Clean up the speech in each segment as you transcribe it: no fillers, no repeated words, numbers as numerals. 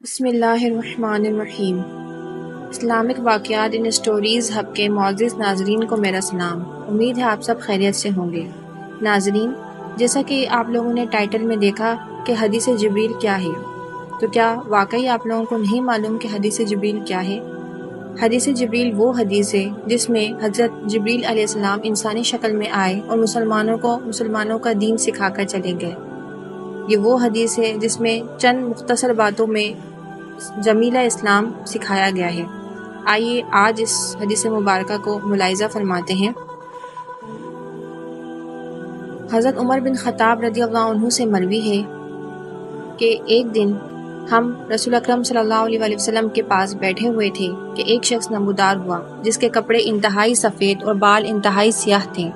بسم اللہ الرحمن الرحیم۔ اسلامک واقعات ان اسٹوریز ہب کے معزز ناظرین کو میرا سلام۔ امید ہے آپ سب خیریت سے ہوں گے۔ ناظرین، جیسا کہ آپ لوگوں نے ٹائٹل میں دیکھا کہ حدیث جبریل کیا ہے، تو کیا واقعی آپ لوگوں کو نہیں معلوم کہ حدیث جبریل کیا ہے؟ حدیث جبریل وہ حدیث ہے جس میں حضرت جبریل علیہ السلام انسانی شکل میں آئے اور مسلمانوں کا دین سکھا کر چلے گئے۔ یہ وہ حدیث ہے جس میں چند مختصر باتوں میں جمیلہ اسلام سکھایا گیا ہے۔ آئیے آج اس حدیث مبارکہ کو ملاحظہ فرماتے ہیں۔ حضرت عمر بن خطاب رضی اللہ عنہ سے مروی ہے کہ ایک دن ہم رسول اکرم صلی اللہ علیہ وسلم کے پاس بیٹھے ہوئے تھے کہ ایک شخص نمودار ہوا جس کے کپڑے انتہائی سفید اور بال انتہائی سیاہ تھے۔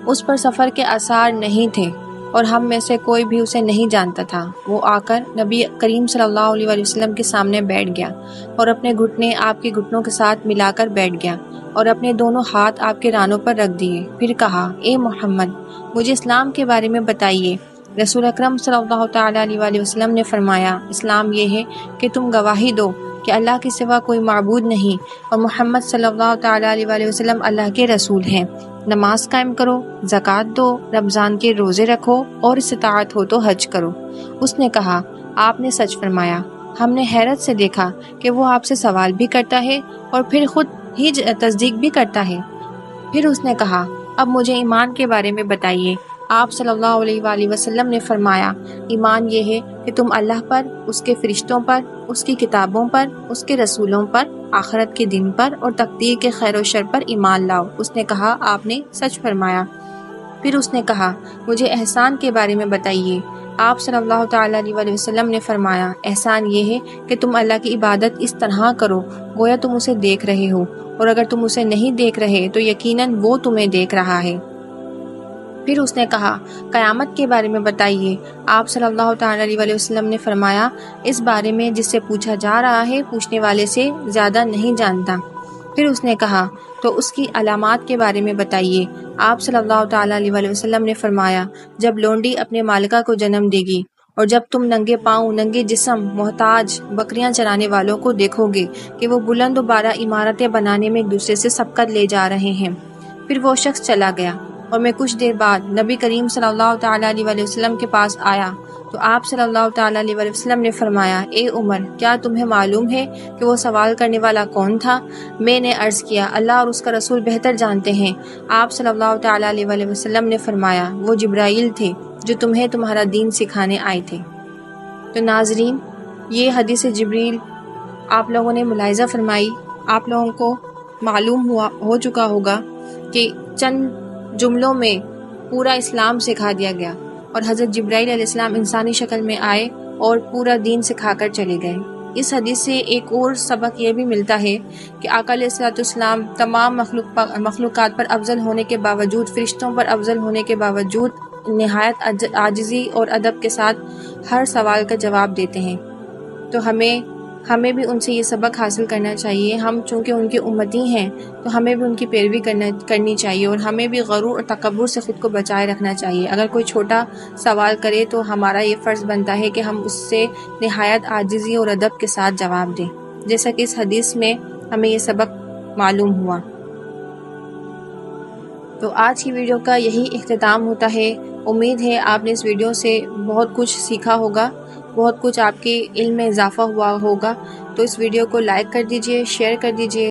اس پر سفر کے آثار نہیں تھے اور ہم میں سے کوئی بھی اسے نہیں جانتا تھا۔ وہ آ کر نبی کریم صلی اللہ علیہ وسلم کے سامنے بیٹھ گیا اور اپنے گھٹنے آپ کے گھٹنوں کے ساتھ ملا کر بیٹھ گیا اور اپنے دونوں ہاتھ آپ کے رانوں پر رکھ دیے۔ پھر کہا، اے محمد، مجھے اسلام کے بارے میں بتائیے۔ رسول اکرم صلی اللہ تعالیٰ علیہ وسلم نے فرمایا، اسلام یہ ہے کہ تم گواہی دو کہ اللہ کے سوا کوئی معبود نہیں اور محمد صلی اللہ تعالیٰ علیہ وسلم اللہ کے رسول ہیں۔ نماز قائم کرو، زکوٰۃ دو، رمضان کے روزے رکھو اور استطاعت ہو تو حج کرو۔ اس نے کہا، آپ نے سچ فرمایا۔ ہم نے حیرت سے دیکھا کہ وہ آپ سے سوال بھی کرتا ہے اور پھر خود ہی تصدیق بھی کرتا ہے۔ پھر اس نے کہا، اب مجھے ایمان کے بارے میں بتائیے۔ آپ صلی اللہ علیہ وآلہ وسلم نے فرمایا، ایمان یہ ہے کہ تم اللہ پر، اس کے فرشتوں پر، اس کی کتابوں پر، اس کے رسولوں پر، آخرت کے دن پر اور تقدیر کے خیر و شر پر ایمان لاؤ۔ اس نے کہا، آپ نے سچ فرمایا۔ پھر اس نے کہا، مجھے احسان کے بارے میں بتائیے۔ آپ صلی اللہ تعالیٰ علیہ وسلم نے فرمایا، احسان یہ ہے کہ تم اللہ کی عبادت اس طرح کرو گویا تم اسے دیکھ رہے ہو، اور اگر تم اسے نہیں دیکھ رہے تو یقیناً وہ تمہیں دیکھ رہا ہے۔ پھر اس نے کہا، قیامت کے بارے میں بتائیے۔ آپ صلی اللہ تعالیٰ علیہ وسلم نے فرمایا، اس بارے میں جس سے پوچھا جا رہا ہے پوچھنے والے سے زیادہ نہیں جانتا۔ پھر اس نے کہا، تو اس کی علامات کے بارے میں بتائیے۔ آپ صلی اللہ تعالیٰ علیہ وسلم نے فرمایا، جب لونڈی اپنے مالکہ کو جنم دے گی اور جب تم ننگے پاؤں، ننگے جسم، محتاج بکریاں چرانے والوں کو دیکھو گے کہ وہ بلند و بالا عمارتیں بنانے میں ایک دوسرے سے سبقت لے جا رہے ہیں۔ پھر وہ شخص چلا گیا اور میں کچھ دیر بعد نبی کریم صلی اللہ تعالیٰ علیہ وسلم کے پاس آیا تو آپ صلی اللہ تعالیٰ علیہ وسلم نے فرمایا، اے عمر، کیا تمہیں معلوم ہے کہ وہ سوال کرنے والا کون تھا؟ میں نے عرض کیا، اللہ اور اس کا رسول بہتر جانتے ہیں۔ آپ صلی اللہ تعالیٰ علیہ وسلم نے فرمایا، وہ جبرائیل تھے جو تمہیں تمہارا دین سکھانے آئے تھے۔ تو ناظرین، یہ حدیث جبریل آپ لوگوں نے ملاحظہ فرمائی۔ آپ لوگوں کو معلوم ہو چکا ہوگا کہ چند جملوں میں پورا اسلام سکھا دیا گیا اور حضرت جبرائیل علیہ السلام انسانی شکل میں آئے اور پورا دین سکھا کر چلے گئے۔ اس حدیث سے ایک اور سبق یہ بھی ملتا ہے کہ آقا علیہ السلام تمام مخلوقات پر افضل ہونے کے باوجود، فرشتوں پر افضل ہونے کے باوجود نہایت عاجزی اور ادب کے ساتھ ہر سوال کا جواب دیتے ہیں۔ تو ہمیں بھی ان سے یہ سبق حاصل کرنا چاہیے۔ ہم چونکہ ان کی امتی ہیں تو ہمیں بھی ان کی پیروی کرنی چاہیے اور ہمیں بھی غرور اور تکبر سے خود کو بچائے رکھنا چاہیے۔ اگر کوئی چھوٹا سوال کرے تو ہمارا یہ فرض بنتا ہے کہ ہم اس سے نہایت عاجزی اور ادب کے ساتھ جواب دیں، جیسا کہ اس حدیث میں ہمیں یہ سبق معلوم ہوا۔ تو آج کی ویڈیو کا یہی اختتام ہوتا ہے۔ امید ہے آپ نے اس ویڈیو سے بہت کچھ سیکھا ہوگا، بہت کچھ آپ کے علم میں اضافہ ہوا ہوگا۔ تو اس ویڈیو کو لائک کر دیجئے، شیئر کر دیجئے۔